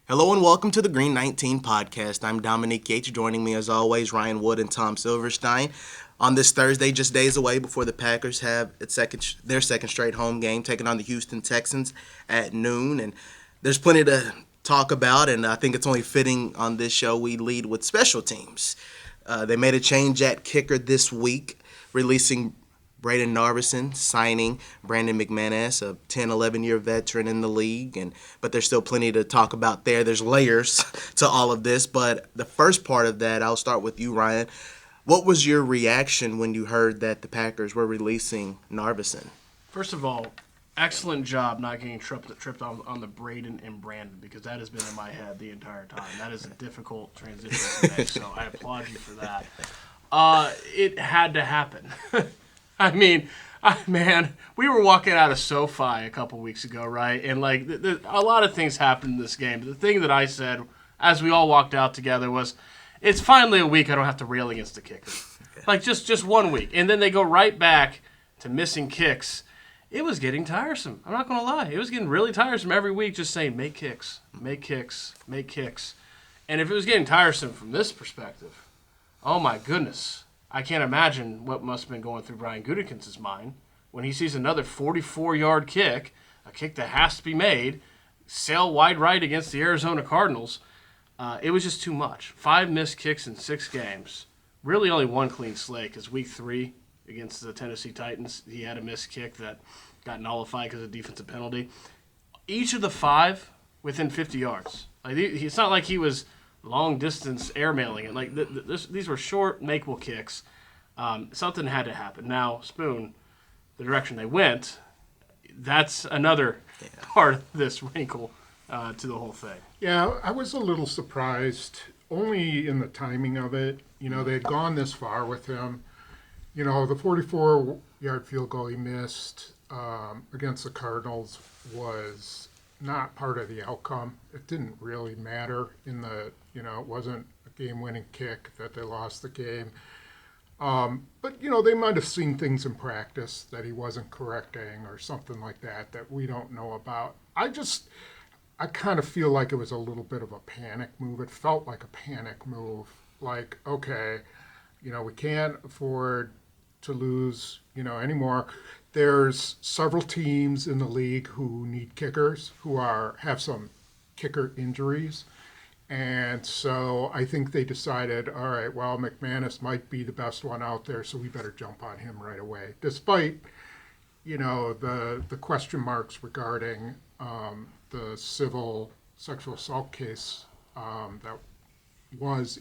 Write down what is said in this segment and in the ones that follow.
Hello and welcome to the Green 19 podcast. I'm Dominique Yates. Joining me as always, Ryan Wood and Tom Silverstein. On this Thursday, just days away before the Packers have their second straight home game, taking on the Houston Texans at noon. And there's plenty to talk about, and I think it's only fitting on this show we lead with special teams. They made a change at kicker this week, releasing Brayden Narveson, signing Brandon McManus, a 10, 11-year veteran in the league. But there's still plenty to talk about there. There's layers to all of this. But the first part of that, I'll start with you, Ryan. What was your reaction when you heard that the Packers were releasing Narveson? First of all, excellent job not getting tripped on the Brayden and Brandon, because that has been in my head the entire time. That is a difficult transition to make, so I applaud you for that. It had to happen. I mean, man, we were walking out of SoFi a couple weeks ago, right? And, a lot of things happened in this game. But the thing that I said as we all walked out together was, it's finally a week I don't have to rail against the kicker. Just 1 week. And then they go right back to missing kicks. It was getting tiresome. I'm not going to lie. It was getting really tiresome every week just saying, make kicks, make kicks, make kicks. And if it was getting tiresome from this perspective, oh, my goodness. I can't imagine what must have been going through Brian Gutekunst's mind when he sees another 44-yard kick, a kick that has to be made, sail wide right against the Arizona Cardinals. It was just too much. 5 missed kicks in 6 games. Really only one clean slate, because week 3 against the Tennessee Titans, he had a missed kick that got nullified because of a defensive penalty. Each of the 5 within 50 yards. It's not like he was long-distance airmailing it. These were short, makeable kicks. Something had to happen. Now, Spoon, the direction they went, that's another part of this wrinkle to the whole thing. Yeah, I was a little surprised, only in the timing of it. You know, they'd gone this far with him. You know, the 44-yard field goal he missed against the Cardinals was not part of the outcome. It didn't really matter it wasn't a game-winning kick that they lost the game. But, they might have seen things in practice that he wasn't correcting or something like that we don't know about. I kind of feel like it was a little bit of a panic move. It felt like a panic move. Like, okay, we can't afford to lose, anymore. There's several teams in the league who need kickers, who have some kicker injuries. And so I think they decided, all right, well, McManus might be the best one out there, so we better jump on him right away. Despite, the question marks regarding the civil sexual assault case that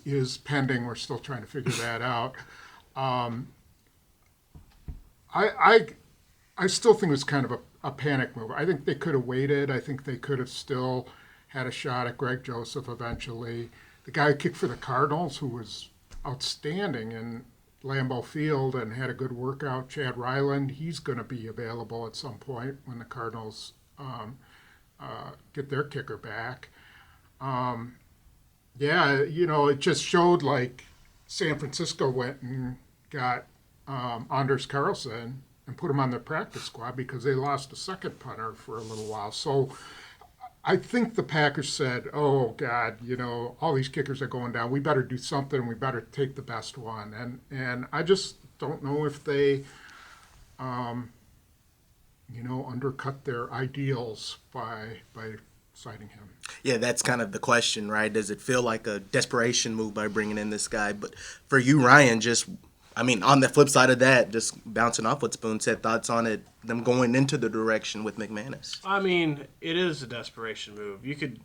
is pending. We're still trying to figure that out. I still think it was kind of a panic move. I think they could have waited. I think they could have still had a shot at Greg Joseph eventually. The guy who kicked for the Cardinals, who was outstanding in Lambeau Field and had a good workout, Chad Ryland, he's going to be available at some point when the Cardinals get their kicker back. It just showed like San Francisco went and got Anders Carlson and put him on their practice squad because they lost a second punter for a little while. So I think the Packers said, oh, God, all these kickers are going down. We better do something. We better take the best one. And I just don't know if they, undercut their ideals by signing him. Yeah, that's kind of the question, right? Does it feel like a desperation move by bringing in this guy? But for you, Ryan, on the flip side of that, just bouncing off what Spoon said, thoughts on it, them going into the direction with McManus? It is a desperation move. You could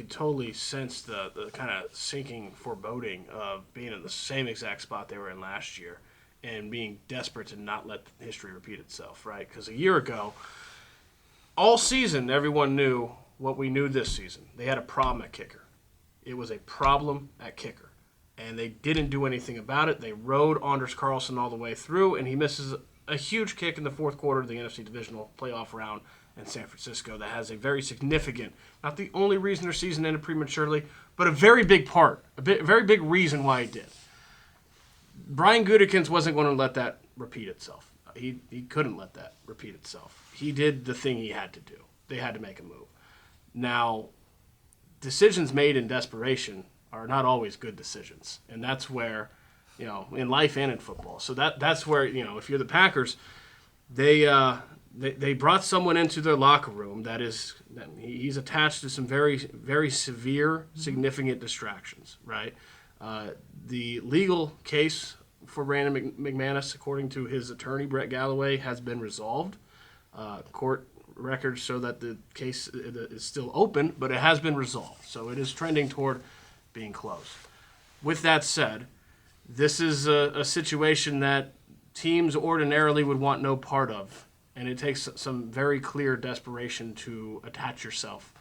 totally sense the kind of sinking foreboding of being in the same exact spot they were in last year and being desperate to not let history repeat itself, right? Because a year ago, all season, everyone knew what we knew this season. They had a problem at kicker. It was a problem at kicker. And they didn't do anything about it. They rode Anders Carlson all the way through, and he misses a huge kick in the fourth quarter of the NFC Divisional playoff round in San Francisco that has a very significant, not the only reason their season ended prematurely, but a very big part, very big reason why it did. Brian Gutekunst wasn't going to let that repeat itself. He couldn't let that repeat itself. He did the thing he had to do. They had to make a move. Now, decisions made in desperation are not always good decisions, and that's where, in life and in football. So that's where, if you're the Packers, they brought someone into their locker room he's attached to some very, very severe, significant distractions, right? The legal case for Brandon McManus, according to his attorney, Brett Galloway, has been resolved. Court records show that the case is still open, but it has been resolved. So it is trending toward being closed. With that said, this is a situation that teams ordinarily would want no part of. And it takes some very clear desperation to attach yourself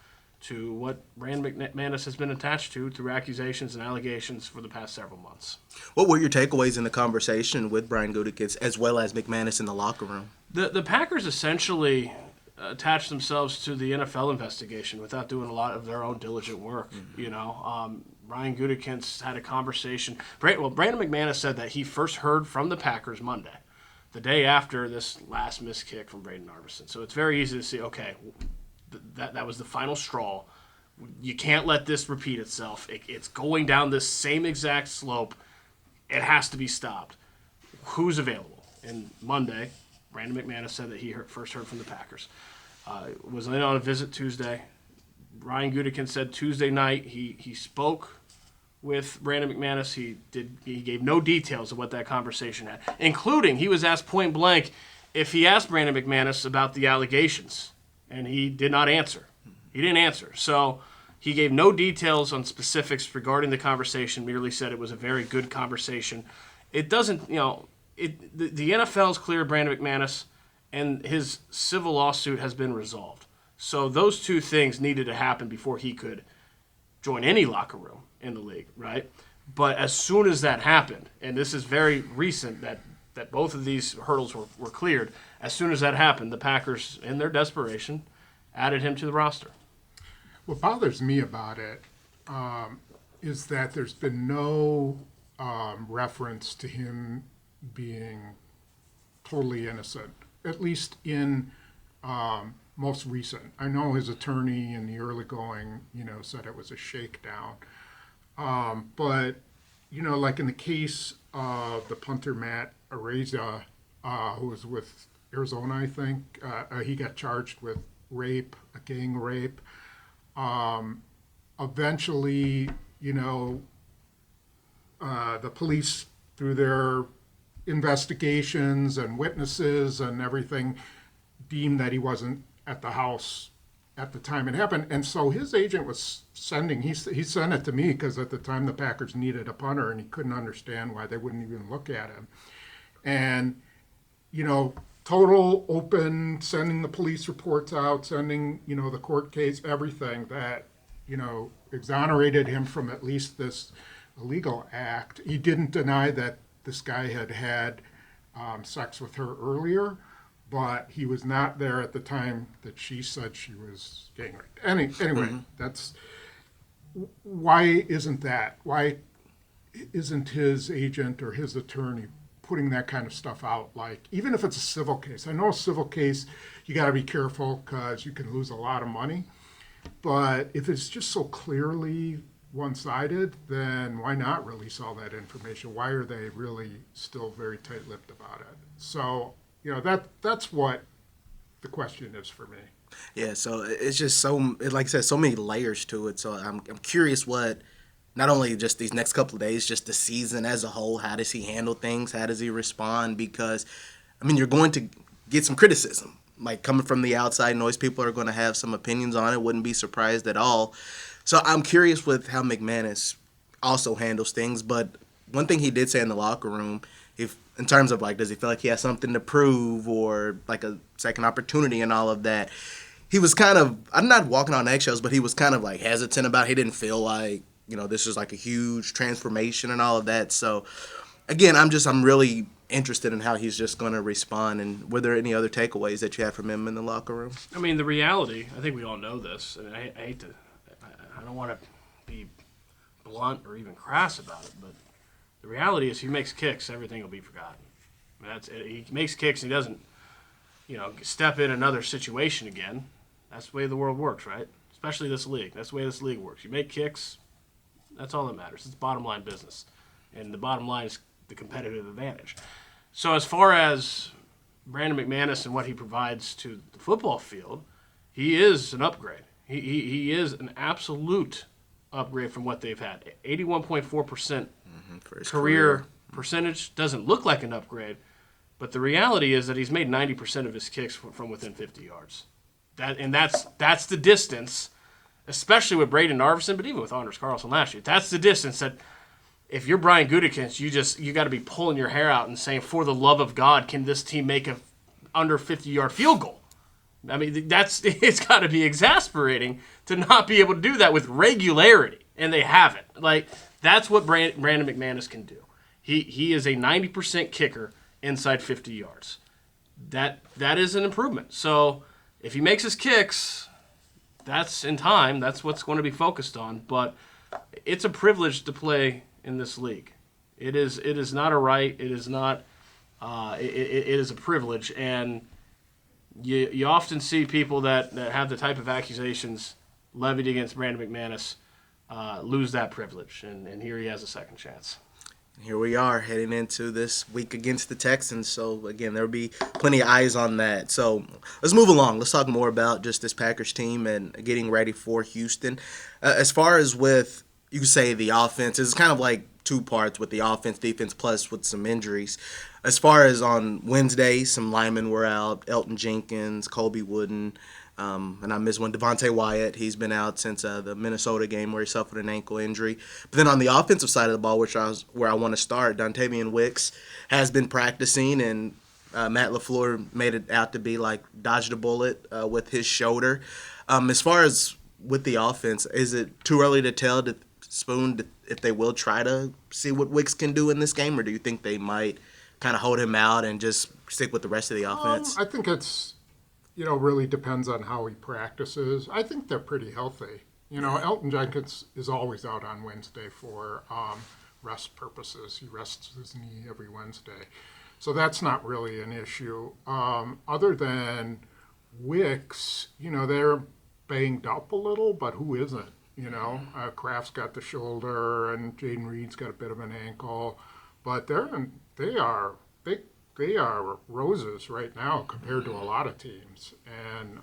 to what Brandon McManus has been attached to through accusations and allegations for the past several months. What were your takeaways in the conversation with Brian Gutekunst as well as McManus in the locker room? The Packers essentially attached themselves to the NFL investigation without doing a lot of their own diligent work. Brian Gutekunst had a conversation. Brandon McManus said that he first heard from the Packers Monday, the day after this last missed kick from Brayden Narveson. So it's very easy to see, okay, that was the final straw. You can't let this repeat itself. It's going down this same exact slope. It has to be stopped. Who's available? And Monday, Brandon McManus said that he first heard from the Packers. Was in on a visit Tuesday. Brian Gutekunst said Tuesday night he spoke with Brandon McManus. He gave no details of what that conversation had, including he was asked point blank if he asked Brandon McManus about the allegations, and he did not answer. He didn't answer. So he gave no details on specifics regarding the conversation, merely said it was a very good conversation. It doesn't, the NFL's clear Brandon McManus, and his civil lawsuit has been resolved. So those two things needed to happen before he could join any locker room in the league, right? But as soon as that happened, and this is very recent that both of these hurdles were cleared, as soon as that happened, the Packers, in their desperation, added him to the roster. What bothers me about it is that there's been no reference to him being totally innocent, at least in most recent. I know his attorney in the early going, said it was a shakedown. But, like in the case of the punter Matt Araiza, who was with Arizona, I think, he got charged with rape, a gang rape. Eventually, the police, through their investigations and witnesses and everything, deemed that he wasn't at the house at the time it happened. And so his agent was he sent it to me because at the time the Packers needed a punter and he couldn't understand why they wouldn't even look at him. And, total open, sending the police reports out, sending, the court case, everything that, exonerated him from at least this illegal act. He didn't deny that this guy had sex with her earlier, but he was not there at the time that she said she was gang raped. Anyway, that's why isn't his agent or his attorney putting that kind of stuff out? Like, even if it's a civil case, I know a civil case, you got to be careful because you can lose a lot of money. But if it's just so clearly one-sided, then why not release all that information? Why are they really still very tight-lipped about it? So, that's what the question is for me. Yeah, so it's just like I said, so many layers to it. So I'm curious what, not only just these next couple of days, just the season as a whole, how does he handle things? How does he respond? Because, you're going to get some criticism. Like, coming from the outside noise, people are going to have some opinions on it. Wouldn't be surprised at all. So I'm curious with how McManus also handles things. But one thing he did say in the locker room, in terms of, like, does he feel like he has something to prove or, like, a second opportunity and all of that, he was kind of, I'm not walking on eggshells, but he was kind of, like, hesitant about it. He didn't feel like, this is, like, a huge transformation and all of that. So, again, I'm really interested in how he's just going to respond. And were there any other takeaways that you had from him in the locker room? The reality, I think we all know this, and I hate to, I don't want to be blunt or even crass about it, but the reality is, if he makes kicks, everything will be forgotten. That's it. He makes kicks, and he doesn't, step in another situation again. That's the way the world works, right? especially this league. That's the way this league works. You make kicks, that's all that matters. It's bottom line business. And the bottom line is the competitive advantage. So as far as Brandon McManus and what he provides to the football field, he is an upgrade. He is an absolute upgrade from what they've had. 81.4% for his career percentage doesn't look like an upgrade, but the reality is that he's made 90% of his kicks from within 50 yards. That's the distance, especially with Brayden Narveson, but even with Anders Carlson last year. That's the distance that if you're Brian Gutekunst, you got to be pulling your hair out and saying, for the love of God, can this team make a under 50-yard field goal? I mean, it's got to be exasperating to not be able to do that with regularity, and they haven't. Like, that's what Brandon McManus can do. He is a 90% kicker inside 50 yards. That is an improvement. So if he makes his kicks, that's in time. That's what's going to be focused on. But it's a privilege to play in this league. It is not a right. It is not. It is a privilege, and you often see people that have the type of accusations levied against Brandon McManus lose that privilege, and here he has a second chance. Here we are heading into this week against the Texans. So, again, there will be plenty of eyes on that. So, let's move along. Let's talk more about just this Packers team and getting ready for Houston. As far as with, you could say, the offense, it's kind of like two parts with the offense, defense, plus with some injuries. As far as on Wednesday, some linemen were out. Elton Jenkins, Colby Wooden, and I missed one, Devontae Wyatt. He's been out since the Minnesota game where he suffered an ankle injury. But then on the offensive side of the ball, where I want to start, Dontavian Wicks has been practicing, and Matt LaFleur made it out to be like dodged a bullet with his shoulder. As far as with the offense, is it too early to tell to Spoon if they will try to see what Wicks can do in this game, or do you think they might kind of hold him out and just stick with the rest of the offense? I think it's, really depends on how he practices. I think they're pretty healthy. Elton Jenkins is always out on Wednesday for rest purposes. He rests his knee every Wednesday. So that's not really an issue. Other than Wicks, they're banged up a little, but who isn't? Kraft's got the shoulder, and Jaden Reed's got a bit of an ankle, but they are roses right now compared to a lot of teams, and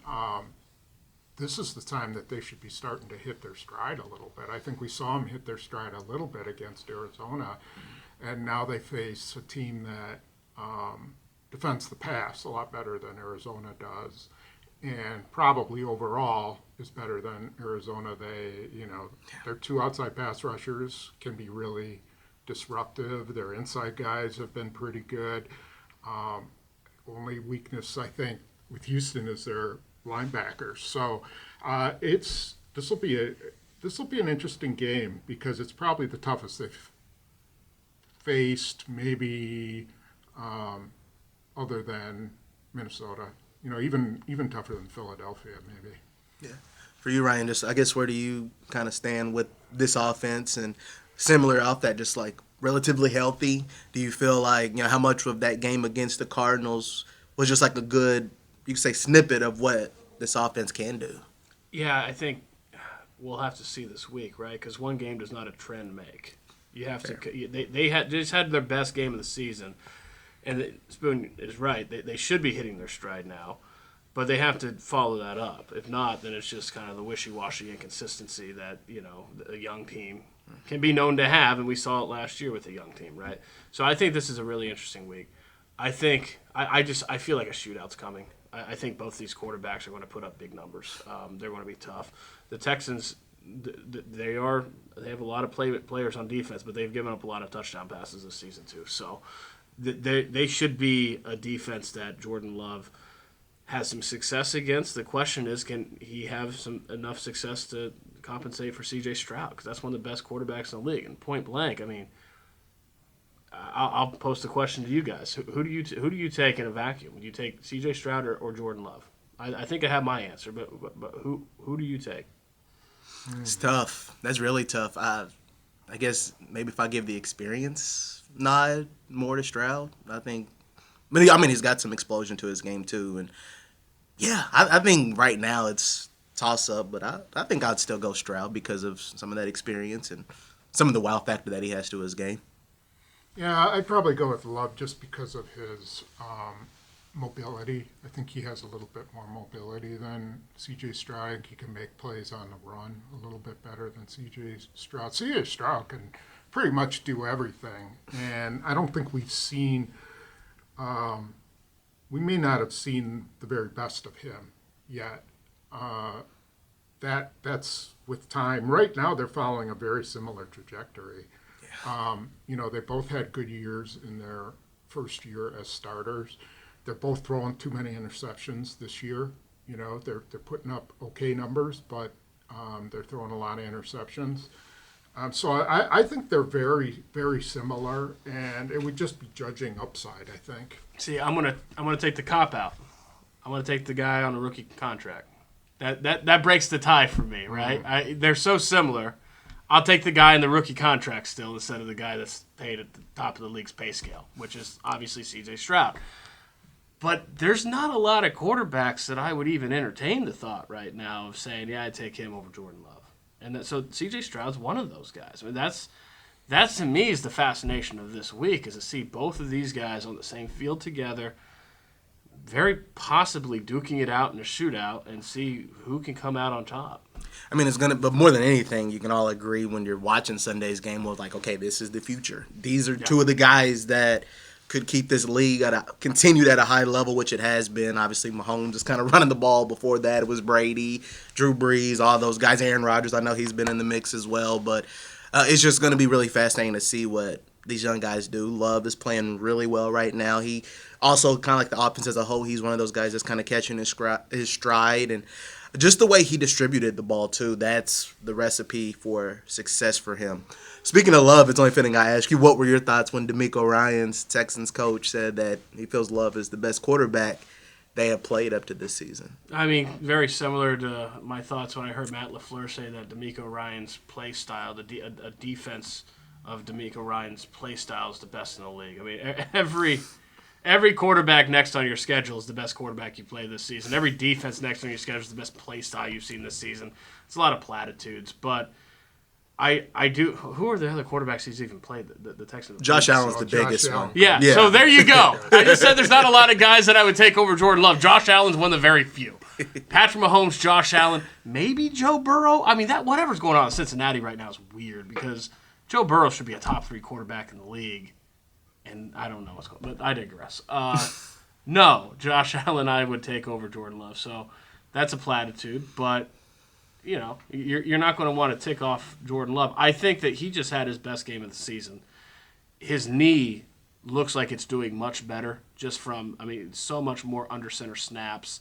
this is the time that they should be starting to hit their stride a little bit. I think we saw them hit their stride a little bit against Arizona, and now they face a team that defends the pass a lot better than Arizona does, and probably overall is better than Arizona. Their two outside pass rushers can be really disruptive. Their inside guys have been pretty good. Only weakness, I think, with Houston is their linebackers. So this will be an interesting game because it's probably the toughest they've faced, maybe other than Minnesota. Even tougher than Philadelphia, maybe. Yeah. For you, Ryan, just I guess where do you kind of stand with this offense and similar off that, just like relatively healthy? Do you feel like, how much of that game against the Cardinals was just like a good, you could say, snippet of what this offense can do? Yeah, I think we'll have to see this week, right? Because one game does not a trend make. You have Fair. To. They just had their best game of the season, and Spoon is right. They should be hitting their stride now, but they have to follow that up. If not, then it's just kind of the wishy-washy inconsistency that a young team can be known to have, and we saw it last year with a young team, right? So I think this is a really interesting week. I think I feel like a shootout's coming. I think both these quarterbacks are going to put up big numbers. They're going to be tough. The Texans, they have a lot of players on defense, but they've given up a lot of touchdown passes this season too. So they should be a defense that Jordan Love has some success against. The question is, can he have enough success to compensate for C.J. Stroud? Because that's one of the best quarterbacks in the league. And point blank, I mean, I'll post a question to you guys. Who do you take in a vacuum? Do you take C.J. Stroud or Jordan Love? I think I have my answer, but who do you take? It's tough. That's really tough. I guess maybe if I give the experience nod more to Stroud, I think. He's got some explosion to his game too, and yeah, I think right now it's toss-up, but I think I'd still go Stroud because of some of that experience and some of the wow factor that he has to his game. Yeah, I'd probably go with Love just because of his mobility. I think he has a little bit more mobility than C.J. Stroud. He can make plays on the run a little bit better than C.J. Stroud. C.J. Stroud can pretty much do everything, and I don't think we've seen we may not have seen the very best of him yet. That's with time. Right now, they're following a very similar trajectory. They both had good years in their first year as starters. They're both throwing too many interceptions this year. They're putting up okay numbers, but they're throwing a lot of interceptions. So I think they're very, very similar, and it would just be judging upside, I think. See, I'm gonna take the cop out. I'm gonna take the guy on a rookie contract. That breaks the tie for me, right? Mm-hmm. They're so similar. I'll take the guy in the rookie contract still instead of the guy that's paid at the top of the league's pay scale, which is obviously C.J. Stroud. But there's not a lot of quarterbacks that I would even entertain the thought right now of saying, yeah, I'd take him over Jordan Love. And so C.J. Stroud's one of those guys. I mean, that's to me is the fascination of this week, is to see both of these guys on the same field together, very possibly duking it out in a shootout, and see who can come out on top. I mean, but more than anything, you can all agree when you're watching Sunday's game was like, okay, this is the future. These are two of the guys that could keep this league continued at a high level, which it has been. Obviously, Mahomes is kind of running the ball. Before that, it was Brady, Drew Brees, all those guys. Aaron Rodgers, I know he's been in the mix as well. But it's just going to be really fascinating to see what these young guys do. Love is playing really well right now. He also, kind of like the offense as a whole, he's one of those guys that's kind of catching his stride. And just the way he distributed the ball, too, that's the recipe for success for him. Speaking of Love, it's only fitting I ask you, what were your thoughts when DeMeco Ryans, Texans coach, said that he feels Love is the best quarterback they have played up to this season? I mean, very similar to my thoughts when I heard Matt LaFleur say that DeMeco Ryans' play style, a defense of DeMeco Ryans' play style is the best in the league. I mean, every quarterback next on your schedule is the best quarterback you play this season. Every defense next on your schedule is the best play style you've seen this season. It's a lot of platitudes, but I do. Who are the other quarterbacks he's even played? The Texans. Josh Allen's the biggest one. Yeah. So there you go. I just said there's not a lot of guys that I would take over Jordan Love. Josh Allen's one of the very few. Patrick Mahomes, Josh Allen, maybe Joe Burrow. I mean, whatever's going on in Cincinnati right now is weird because Joe Burrow should be a top 3 quarterback in the league, and I don't know what's going on. But I digress. No, Josh Allen I would take over Jordan Love. So that's a platitude, but you're not going to want to tick off Jordan Love. I think that he just had his best game of the season. His knee looks like it's doing much better just from, so much more under center snaps.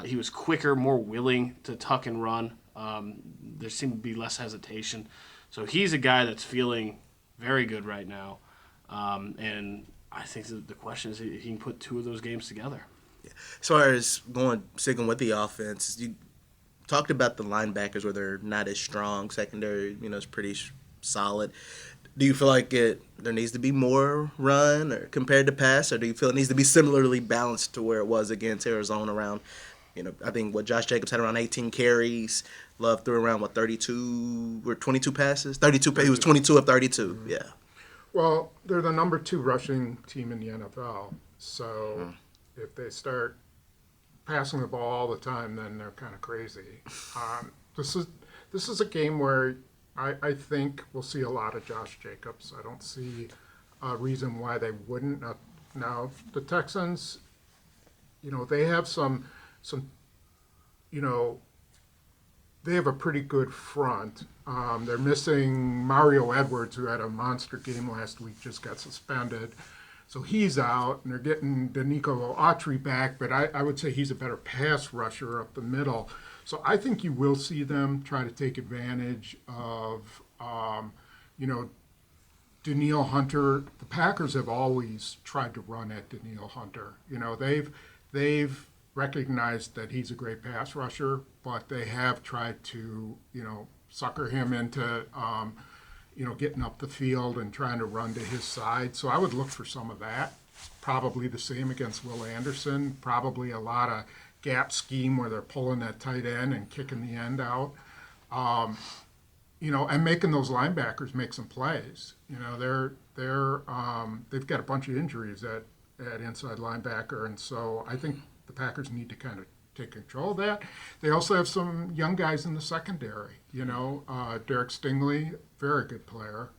He was quicker, more willing to tuck and run. There seemed to be less hesitation. So he's a guy that's feeling very good right now. And I think the question is if he can put 2 of those games together. Yeah. As far as sticking with the offense, you talked about the linebackers where they're not as strong. Secondary, is pretty solid. Do you feel like there needs to be more run or compared to pass, or do you feel it needs to be similarly balanced to where it was against Arizona around, I think Josh Jacobs had around 18 carries. Love threw around, 32 or 22 passes? 32. He was 22 of 32, Mm-hmm. yeah. Well, they're the number 2 rushing team in the NFL. So if they start passing the ball all the time, then they're kind of crazy. This is a game where I think we'll see a lot of Josh Jacobs. I don't see a reason why they wouldn't. Now the Texans, they have some, they have a pretty good front. They're missing Mario Edwards, who had a monster game last week, just got suspended. So he's out, and they're getting Danico Autry back, but I would say he's a better pass rusher up the middle. So I think you will see them try to take advantage of, Danielle Hunter. The Packers have always tried to run at Danielle Hunter. They've recognized that he's a great pass rusher, but they have tried to, sucker him into getting up the field and trying to run to his side. So I would look for some of that. Probably the same against Will Anderson. Probably a lot of gap scheme where they're pulling that tight end and kicking the end out. And making those linebackers make some plays. They've got a bunch of injuries at inside linebacker, and so I think the Packers need to kind of take control of that. They also have some young guys in the secondary. Derek Stingley, very good player,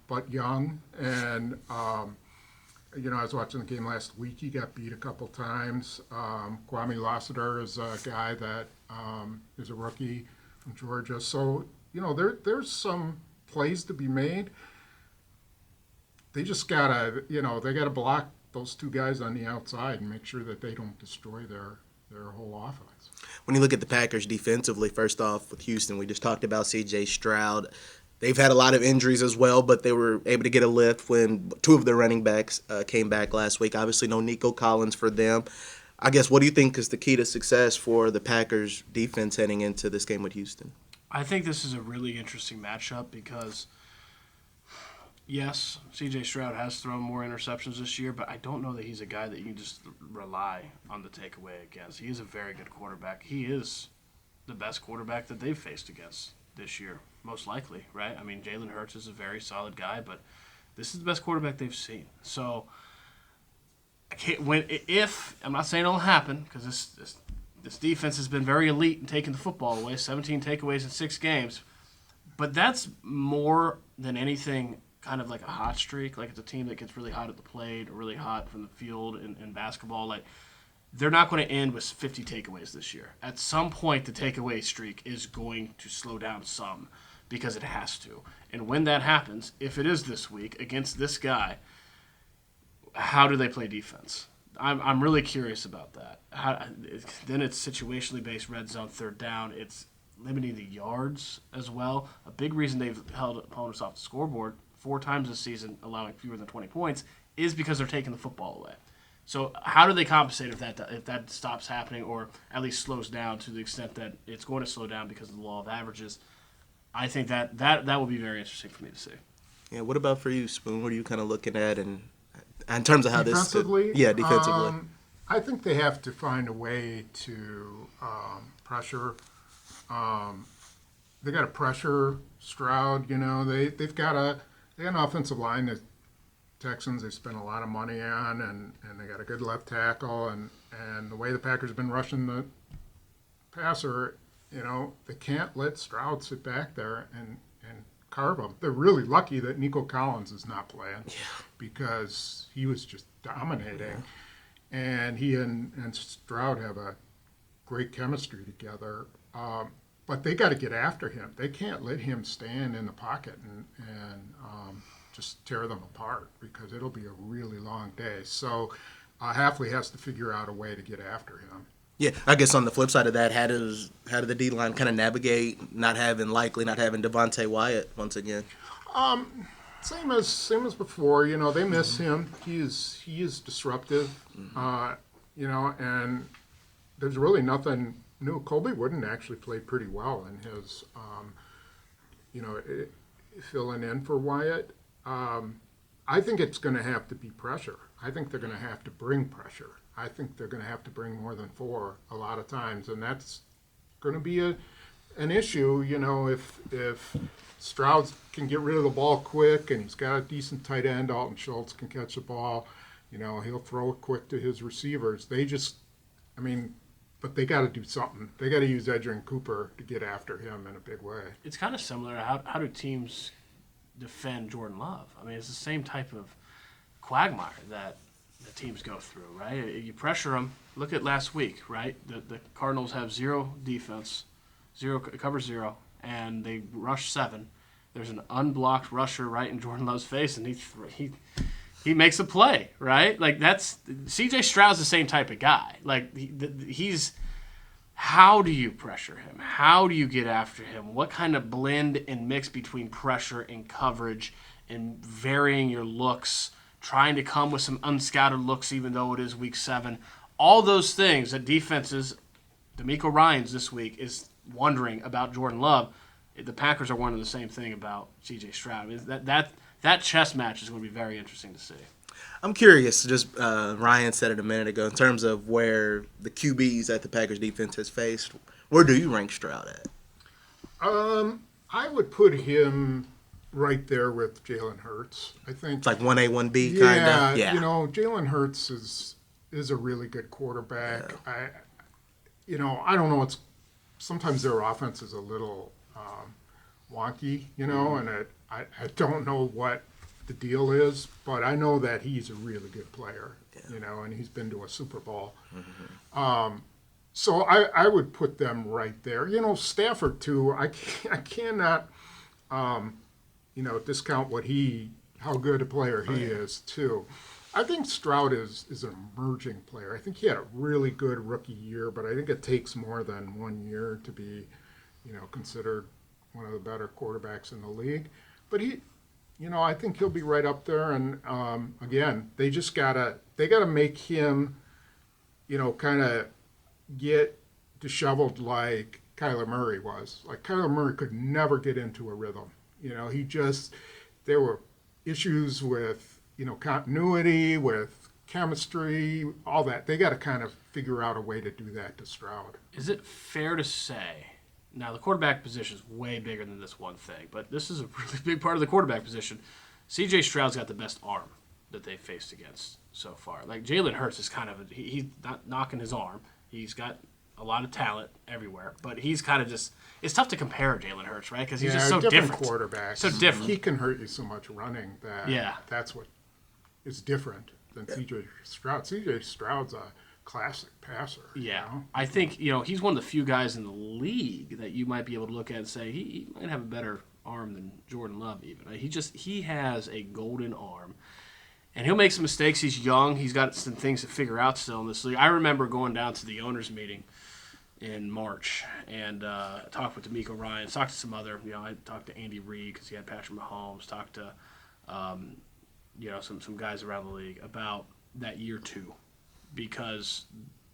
but young. And I was watching the game last week. He got beat a couple times. Kwame Lassiter is a guy that is a rookie from Georgia. So there's some plays to be made. They just gotta block those two guys on the outside and make sure that they don't destroy their whole offense. When you look at the Packers defensively, first off with Houston, we just talked about C.J. Stroud. They've had a lot of injuries as well, but they were able to get a lift when two of their running backs came back last week. Obviously, no Nico Collins for them. I guess, what do you think is the key to success for the Packers defense heading into this game with Houston? I think this is a really interesting matchup because, yes, C.J. Stroud has thrown more interceptions this year, but I don't know that he's a guy that you can just rely on the takeaway against. He is a very good quarterback. He is the best quarterback that they've faced against this year, most likely, right? I mean, Jalen Hurts is a very solid guy, but this is the best quarterback they've seen. So, I'm not saying it'll happen, because this defense has been very elite in taking the football away, 17 takeaways in 6 games. But that's more than anything kind of like a hot streak. Like, it's a team that gets really hot at the plate or really hot from the field in basketball. Like, they're not going to end with 50 takeaways this year. At some point, the takeaway streak is going to slow down some because it has to. And when that happens, if it is this week against this guy, how do they play defense? I'm really curious about that. Then it's situationally based red zone, third down. It's limiting the yards as well. A big reason they've held opponents off the scoreboard 4 times this season, allowing fewer than 20 points, is because they're taking the football away. So how do they compensate if that stops happening, or at least slows down to the extent that it's going to slow down because of the law of averages? I think that will be very interesting for me to see. Yeah. What about for you, Spoon? What are you kind of looking at in terms of how defensively? Defensively. I think they have to find a way to pressure. They got to pressure Stroud. They've got an offensive line that Texans they spent a lot of money on, and they got a good left tackle, and the way the Packers have been rushing the passer, they can't let Stroud sit back there and carve them. They're really lucky that Nico Collins is not playing because he was just dominating, and he and Stroud have a great chemistry together. But they got to get after him. They can't let him stand in the pocket and just tear them apart, because it'll be a really long day. So Hafley has to figure out a way to get after him. Yeah, I guess on the flip side of that, how did the D-line kind of navigate not having Devontae Wyatt once again? Same as before. They miss him. He is disruptive. And there's really nothing new. Colby Wooden actually played pretty well in his, filling in for Wyatt. I think it's going to have to be pressure. I think they're going to have to bring pressure. I think they're going to have to bring more than 4 a lot of times, and that's going to be an issue. If Stroud can get rid of the ball quick and he's got a decent tight end, Alton Schultz can catch the ball. He'll throw it quick to his receivers. But they got to do something. They got to use Edgerrin Cooper to get after him in a big way. It's kind of similar to how do teams defend Jordan Love? I mean, it's the same type of quagmire that the teams go through, right? You pressure them. Look at last week, right? The Cardinals have 0 defense, cover 0, and they rush 7. There's an unblocked rusher right in Jordan Love's face, and he makes a play, right? Like, that's C.J. Stroud's the same type of guy. Like, he's how do you pressure him? How do you get after him? What kind of blend and mix between pressure and coverage and varying your looks, trying to come with some unscouted looks even though it is week 7. All those things that defenses, D'Amico Ryans this week is wondering about Jordan Love. The Packers are wondering the same thing about C.J. Stroud. I mean, that chess match is going to be very interesting to see. I'm curious, just Ryan said it a minute ago, in terms of where the QBs that the Packers defense has faced, where do you rank Stroud at? I would put him right there with Jalen Hurts. I think It's like 1A, 1B kind of? yeah, Jalen Hurts is a really good quarterback. I don't know. It's sometimes their offense is a little wonky, and I don't know what the deal is, but I know that he's a really good player, and he's been to a Super Bowl. So I would put them right there. Stafford too. I cannot, discount how good a player he is too. I think Stroud is an emerging player. I think he had a really good rookie year, but I think it takes more than 1 year to be, considered one of the better quarterbacks in the league. But I think he'll be right up there. And again, they gotta make him, kind of get disheveled like Kyler Murray was. Like Kyler Murray could never get into a rhythm. There were issues with, continuity, with chemistry, all that. They got to kind of figure out a way to do that to Stroud. Is it fair to say, now the quarterback position is way bigger than this one thing, but this is a really big part of the quarterback position. C.J. Stroud's got the best arm that they've faced against so far. Like Jalen Hurts is kind of, he's not knocking his arm. He's got a lot of talent everywhere, but he's kind of just, it's tough to compare Jalen Hurts, right? Because he's just so different. Quarterbacks. So different. He can hurt you so much running that's what is different than C.J. Stroud. C.J. Stroud's a classic passer. Yeah. I think, he's one of the few guys in the league that you might be able to look at and say he might have a better arm than Jordan Love even. He has a golden arm. And he'll make some mistakes. He's young. He's got some things to figure out still in this league. I remember going down to the owners' meeting in March and talked with D'Amico Ryan, talked to some other, I talked to Andy Reid because he had Patrick Mahomes, talked to, some guys around the league about that year two, because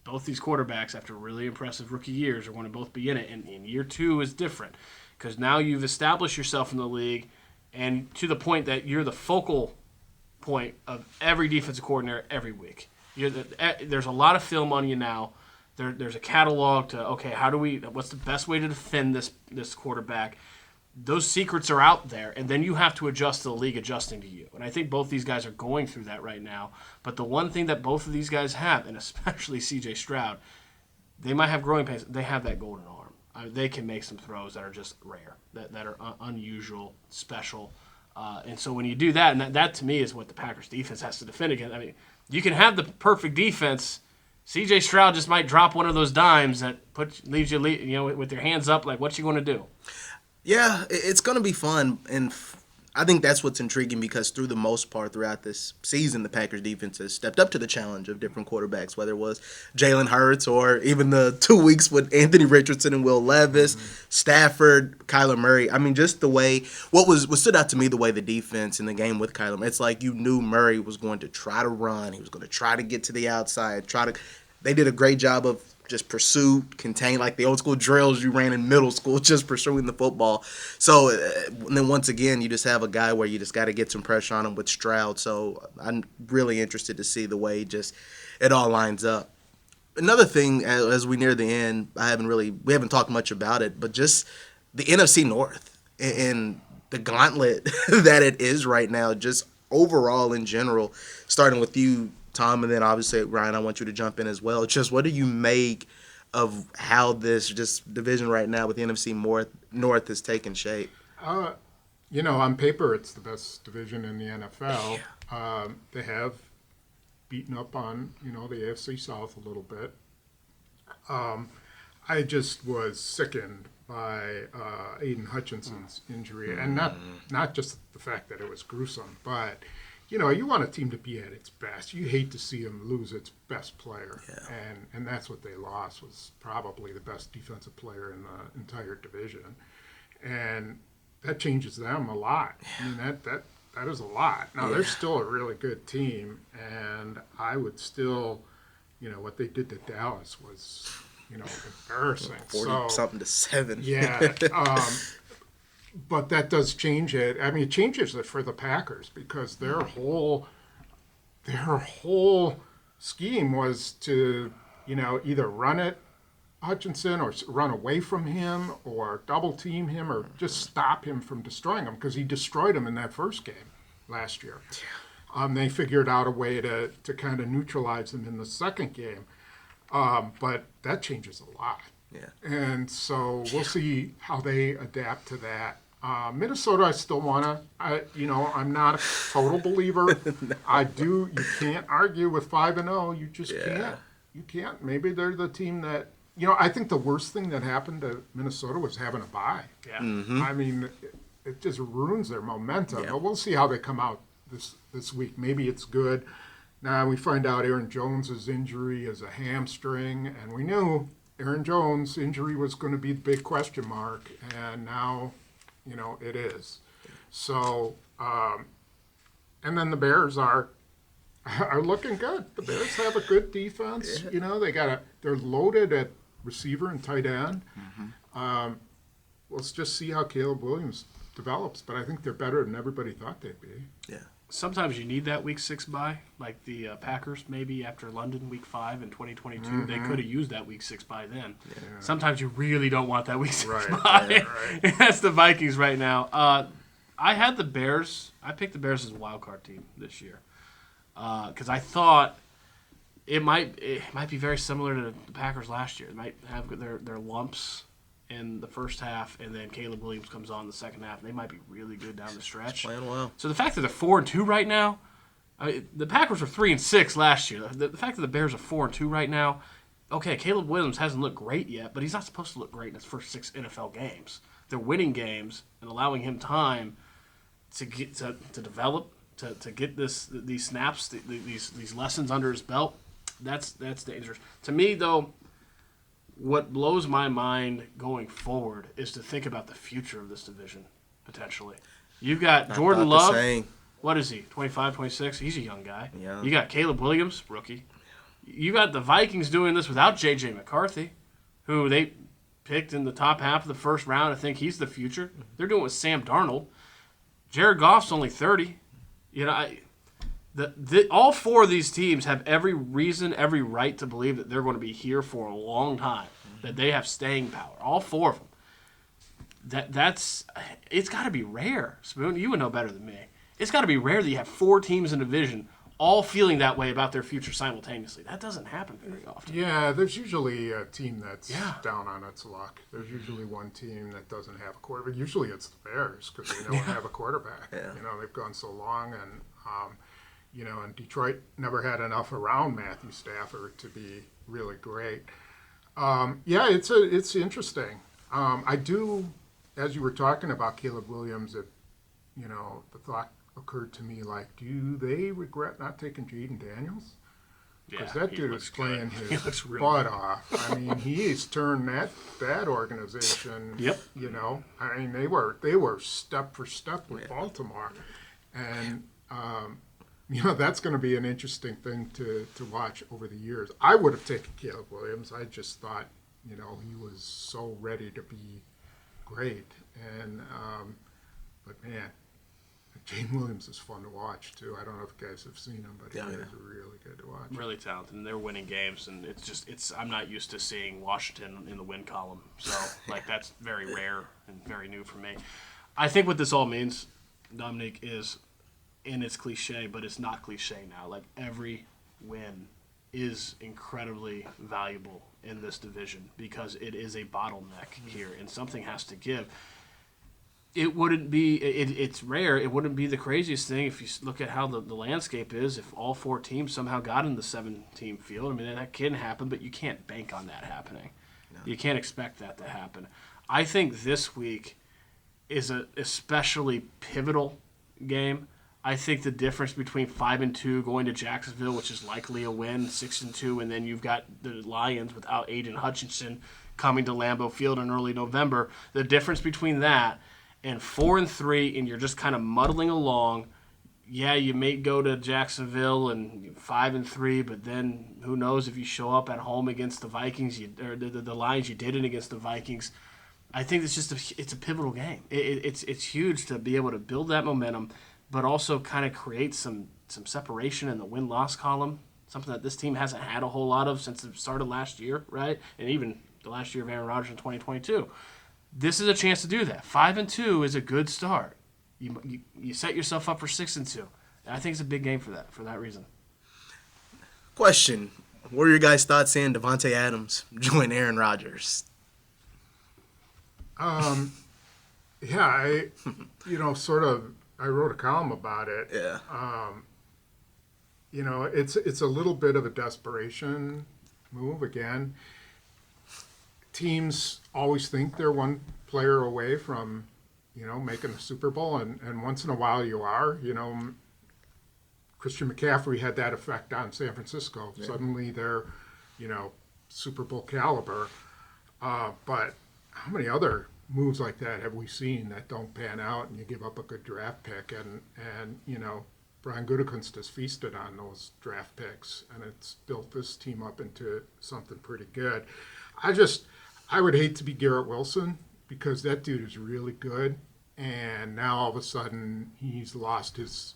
both these quarterbacks, after really impressive rookie years, are going to both be in it. And year two is different because now you've established yourself in the league and to the point that you're the focal point of every defensive coordinator every week. There's a lot of film on you now. There's a catalog to, okay, what's the best way to defend this quarterback? Those secrets are out there, and then you have to adjust to the league adjusting to you. And I think both these guys are going through that right now. But the one thing that both of these guys have, and especially C.J. Stroud, they might have growing pains. They have that golden arm. They can make some throws that are just rare, that are unusual, special. And so when you do that, and that to me is what the Packers defense has to defend against. I mean, you can have the perfect defense. C.J. Stroud just might drop one of those dimes that leaves you with your hands up like, what you going to do? Yeah, it's going to be fun, and I think that's what's intriguing because through the most part throughout this season, the Packers defense has stepped up to the challenge of different quarterbacks, whether it was Jalen Hurts or even the 2 weeks with Anthony Richardson and Will Levis, Stafford, Kyler Murray. I mean, just the way what stood out to me, the way the defense in the game with Kyler Murray, it's like you knew Murray was going to try to run, he was going to try to get to the outside, they did a great job of just pursuit, contain, like the old school drills you ran in middle school, just pursuing the football. So and then once again, you just have a guy where you just got to get some pressure on him with Stroud. So I'm really interested to see the way just it all lines up. Another thing, as we near the end, we haven't talked much about it, but just the NFC North and the gauntlet that it is right now, just overall in general, starting with you, Tom, and then obviously, Ryan, I want you to jump in as well. Just what do you make of how this just division right now with the NFC North is taking shape? On paper, it's the best division in the NFL. They have beaten up on, the AFC South a little bit. I just was sickened by Aiden Hutchinson's injury, and not just the fact that it was gruesome, but you want a team to be at its best. You hate to see them lose its best player, and that's what they lost, was probably the best defensive player in the entire division, and that changes them a lot. I mean, that is a lot. Now, they're still a really good team, and I would still, what they did to Dallas was, embarrassing. 40-something to 7. Yeah. But that does change it. I mean, it changes it for the Packers because their whole their whole scheme was to, either run it Hutchinson or run away from him or double team him or just stop him from destroying him, because he destroyed him in that first game last year. They figured out a way to kind of neutralize him in the second game. But that changes a lot. Yeah. And so we'll see how they adapt to that. Minnesota, I still want to, I'm not a total believer. No. You can't argue with 5-0. You just can't. You can't. Maybe they're the team that, I think the worst thing that happened to Minnesota was having a bye. Yeah. Mm-hmm. I mean, it just ruins their momentum. Yeah. But we'll see how they come out this week. Maybe it's good. Now we find out Aaron Jones' injury is a hamstring, and we knew Aaron Jones' injury was going to be the big question mark, and now, it is. So, and then the Bears are looking good. The Bears have a good defense. Yeah. They're loaded at receiver and tight end. Mm-hmm. Let's just see how Caleb Williams develops, but I think they're better than everybody thought they'd be. Yeah. Sometimes you need that week 6 bye, like the Packers maybe after London week 5 in 2022. Mm-hmm. They could have used that week 6 bye then. Yeah. Sometimes you really don't want that week 6 bye. Right. That's the Vikings right now. I had the Bears. I picked the Bears as a wild card team this year because I thought it might be very similar to the Packers last year. They might have their lumps in the first half, and then Caleb Williams comes on in the second half, and they might be really good down the stretch. Playing well. So the fact that they're 4-2 right now, the Packers were 3-6 last year. The fact that the Bears are 4-2 right now, okay, Caleb Williams hasn't looked great yet, but he's not supposed to look great in his first 6 NFL games. They're winning games and allowing him time to get to develop, to get these snaps, these lessons under his belt. That's dangerous. To me, though, what blows my mind going forward is to think about the future of this division, potentially. You've got Jordan Love. What is he, 25, 26? He's a young guy. Yeah. You got Caleb Williams, rookie. You got the Vikings doing this without J.J. McCarthy, who they picked in the top half of the first round. I think he's the future. They're doing it with Sam Darnold. Jared Goff's only 30. All 4 of these teams have every reason, every right to believe that they're going to be here for a long time, that they have staying power. All 4 of them. It's got to be rare. Spoon, you would know better than me. It's got to be rare that you have 4 teams in a division all feeling that way about their future simultaneously. That doesn't happen very often. Yeah, there's usually a team that's down on its luck. There's usually one team that doesn't have a quarterback. Usually it's the Bears because they don't have a quarterback. Yeah. They've gone so long, and and Detroit never had enough around Matthew Stafford to be really great. It's interesting. I do, as you were talking about Caleb Williams, the thought occurred to me, like, do they regret not taking Jaden Daniels? Because that dude is playing his butt off. I mean, he's turned that organization. Yep. I mean, they were step for step with Baltimore, and that's going to be an interesting thing to watch over the years. I would have taken Caleb Williams. I just thought, he was so ready to be great. And but man, Jane Williams is fun to watch too. I don't know if you guys have seen him, but he is really good to watch. Really talented, and they're winning games, and I'm not used to seeing Washington in the win column, so that's very rare and very new for me. I think what this all means, Dominique, is, and it's cliche, but it's not cliche now. Like, every win is incredibly valuable in this division because it is a bottleneck here, and something has to give. It wouldn't be. It's rare. It wouldn't be the craziest thing if you look at how the landscape is. If all 4 teams somehow got in the 7-team field, I mean, that can happen, but you can't bank on that happening. No. You can't expect that to happen. I think this week is a especially pivotal game. I think the difference between 5-2 going to Jacksonville, which is likely a win, 6-2, and then you've got the Lions without Aiden Hutchinson coming to Lambeau Field in early November. The difference between that and 4-3, and you're just kind of muddling along. Yeah, you may go to Jacksonville and 5-3, but then who knows if you show up at home against the Vikings or the Lions, you didn't against the Vikings. I think it's a pivotal game. It's huge to be able to build that momentum, but also kind of create some separation in the win-loss column, something that this team hasn't had a whole lot of since it started last year, right? And even the last year of Aaron Rodgers in 2022. This is a chance to do that. 5-2 is a good start. You set yourself up for 6-2. And I think it's a big game for that reason. Question: what are your guys' thoughts seeing Davante Adams join Aaron Rodgers? Yeah, I wrote a column about it. Yeah. It's a little bit of a desperation move again. Teams always think they're one player away from, making a Super Bowl, and once in a while you are. Christian McCaffrey had that effect on San Francisco. Yeah. Suddenly they're, Super Bowl caliber. But how many other moves like that have we seen that don't pan out and you give up a good draft pick? And Brian Gutekunst has feasted on those draft picks, and it's built this team up into something pretty good. I would hate to be Garrett Wilson, because that dude is really good, and now all of a sudden he's lost his,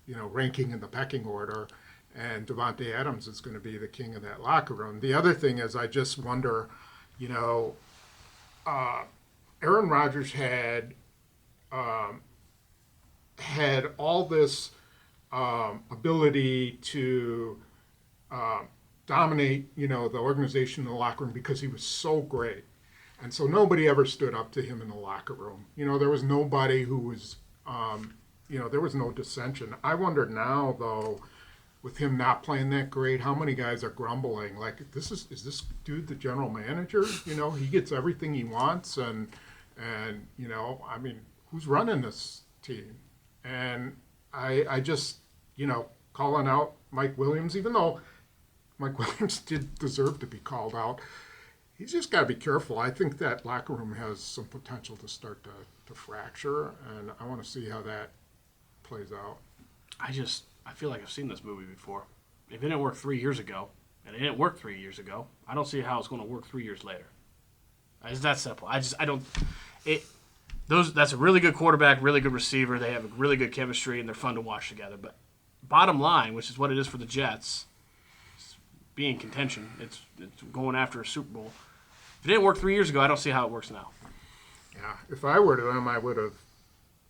ranking in the pecking order, and Davante Adams is going to be the king of that locker room. The other thing is, I just wonder, Aaron Rodgers had all this ability to dominate, the organization in the locker room because he was so great. And so nobody ever stood up to him in the locker room. There was nobody who was, there was no dissension. I wonder now, though, with him not playing that great, how many guys are grumbling? Like, is this dude the general manager? He gets everything he wants, and who's running this team? And I just, calling out Mike Williams, even though Mike Williams did deserve to be called out, he's just got to be careful. I think that locker room has some potential to start to fracture, and I want to see how that plays out. I feel like I've seen this movie before. If it didn't work 3 years ago, and it didn't work 3 years ago, I don't see how it's going to work 3 years later. It's that simple. That's a really good quarterback, really good receiver. They have a really good chemistry, and they're fun to watch together. But bottom line, which is what it is for the Jets, being contention, it's going after a Super Bowl. If it didn't work 3 years ago, I don't see how it works now. Yeah, if I were to them, I would have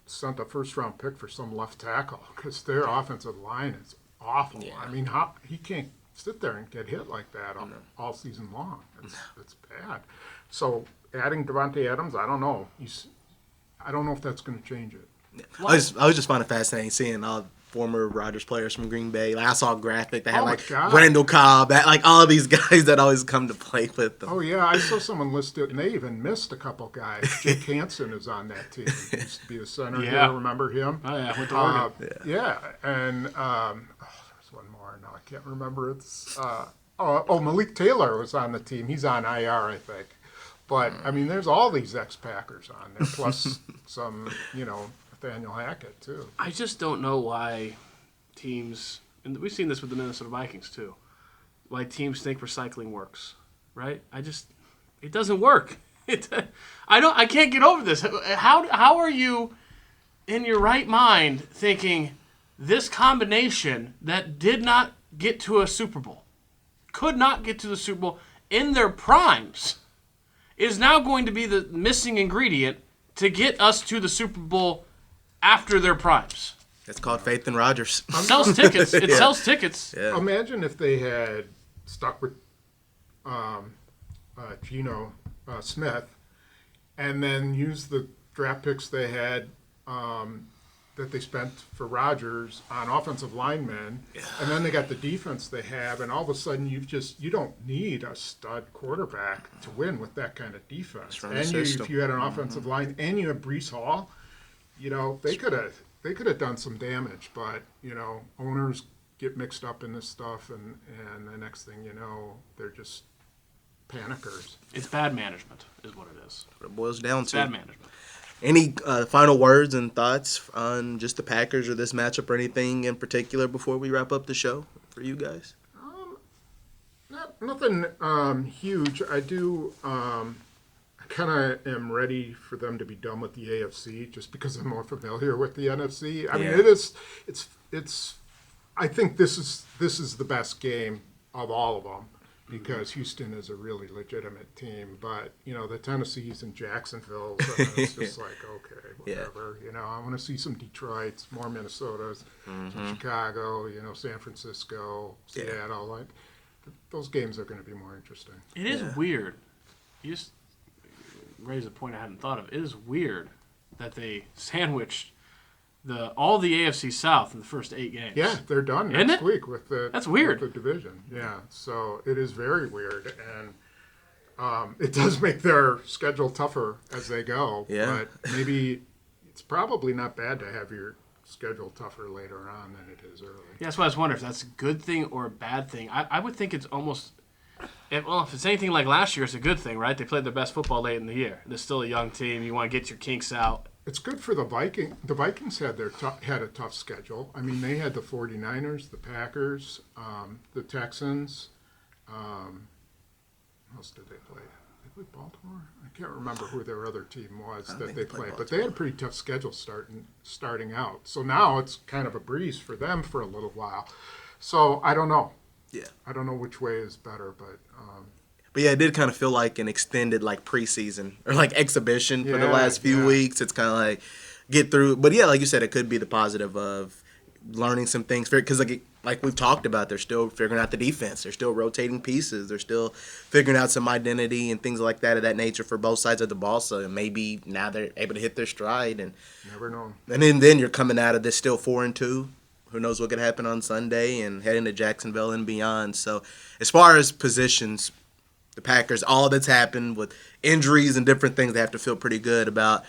sent a first-round pick for some left tackle, because their offensive line is awful. Yeah. I mean, he can't sit there and get hit like that all season long. It's bad. So adding Davante Adams, I don't know. I don't know if that's going to change it. Yeah. I was just finding it fascinating seeing all former Rodgers players from Green Bay. Like, I saw a graphic that had Randall Cobb, all of these guys that always come to play with them. Oh yeah, I saw someone listed, and they even missed a couple guys. Jake Hansen is on that team. He used to be a center. Yeah. You remember him? Oh yeah, went to Oregon. Yeah, and there's one more. No, I can't remember. It's Malik Taylor was on the team. He's on IR, I think. But there's all these ex-Packers on there, plus some, Nathaniel Hackett, too. I just don't know why teams, and we've seen this with the Minnesota Vikings, too, why teams think recycling works, right? It doesn't work. I can't get over this. How are you in your right mind thinking this combination that did not get to a Super Bowl, could not get to the Super Bowl in their primes, is now going to be the missing ingredient to get us to the Super Bowl after their primes? It's called faith in Rodgers. It sells tickets. It sells tickets. Yeah. Imagine if they had stuck with Geno Smith and then used the draft picks they had that they spent for Rodgers on offensive linemen, and then they got the defense they have, and all of a sudden you don't need a stud quarterback to win with that kind of defense. And if you had an offensive line and you have Breece Hall, they could have done some damage, but owners get mixed up in this stuff, and the next thing you know, they're just panickers. It's bad management, is what it is. What it boils down to. Bad management. Any final words and thoughts on just the Packers or this matchup or anything in particular before we wrap up the show for you guys? Nothing huge. I kind of am ready for them to be done with the AFC just because I'm more familiar with the NFC. I mean, Yeah. it is. It's. I think this is the best game of all of them because Houston is a really legitimate team. But the Tennessees and Jacksonville, it's just like okay, whatever. I want to see some Detroits, more Minnesotas, some Chicago. San Francisco, Seattle. Like those games are going to be more interesting. It is weird. You just raised a point I hadn't thought of. It is weird that they sandwiched all the AFC South in the first 8 games. Yeah, they're done Isn't next it? week with the That's weird. with the division. Yeah, so it is very weird, and it does make their schedule tougher as they go. Yeah. But maybe it's probably not bad to have your schedule tougher later on than it is early. Yeah, that's why I was wondering if that's a good thing or a bad thing. I would think it's almost if it's anything like last year, it's a good thing, right? They played their best football late in the year. They're still a young team. You want to get your kinks out. It's good for the Vikings. The Vikings had had a tough schedule. I mean, they had the 49ers, the Packers, the Texans. Who else did they play? Did they play Baltimore? I can't remember who their other team was that they played. But they had a pretty tough schedule starting out. So now it's kind of a breeze for them for a little while. So I don't know. Yeah. I don't know which way is better, but But yeah, it did kind of feel like an extended preseason or exhibition for the Yeah, last few yeah. weeks. It's kind of get through. But yeah, like you said, it could be the positive of learning some things. Because like we've talked about, they're still figuring out the defense. They're still rotating pieces. They're still figuring out some identity and things like that of that nature for both sides of the ball. So maybe now they're able to hit their stride. And never know. then you're coming out of this still 4-2. Who knows what could happen on Sunday and heading to Jacksonville and beyond. So as far as positions, the Packers, all that's happened with injuries and different things, they have to feel pretty good about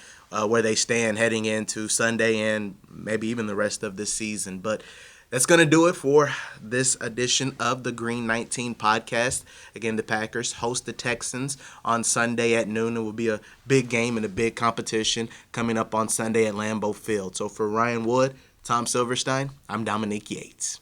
where they stand heading into Sunday and maybe even the rest of this season. But that's going to do it for this edition of the Green 19 podcast. Again, the Packers host the Texans on Sunday at noon. It will be a big game and a big competition coming up on Sunday at Lambeau Field. So for Ryan Wood, Tom Silverstein, I'm Dominique Yates.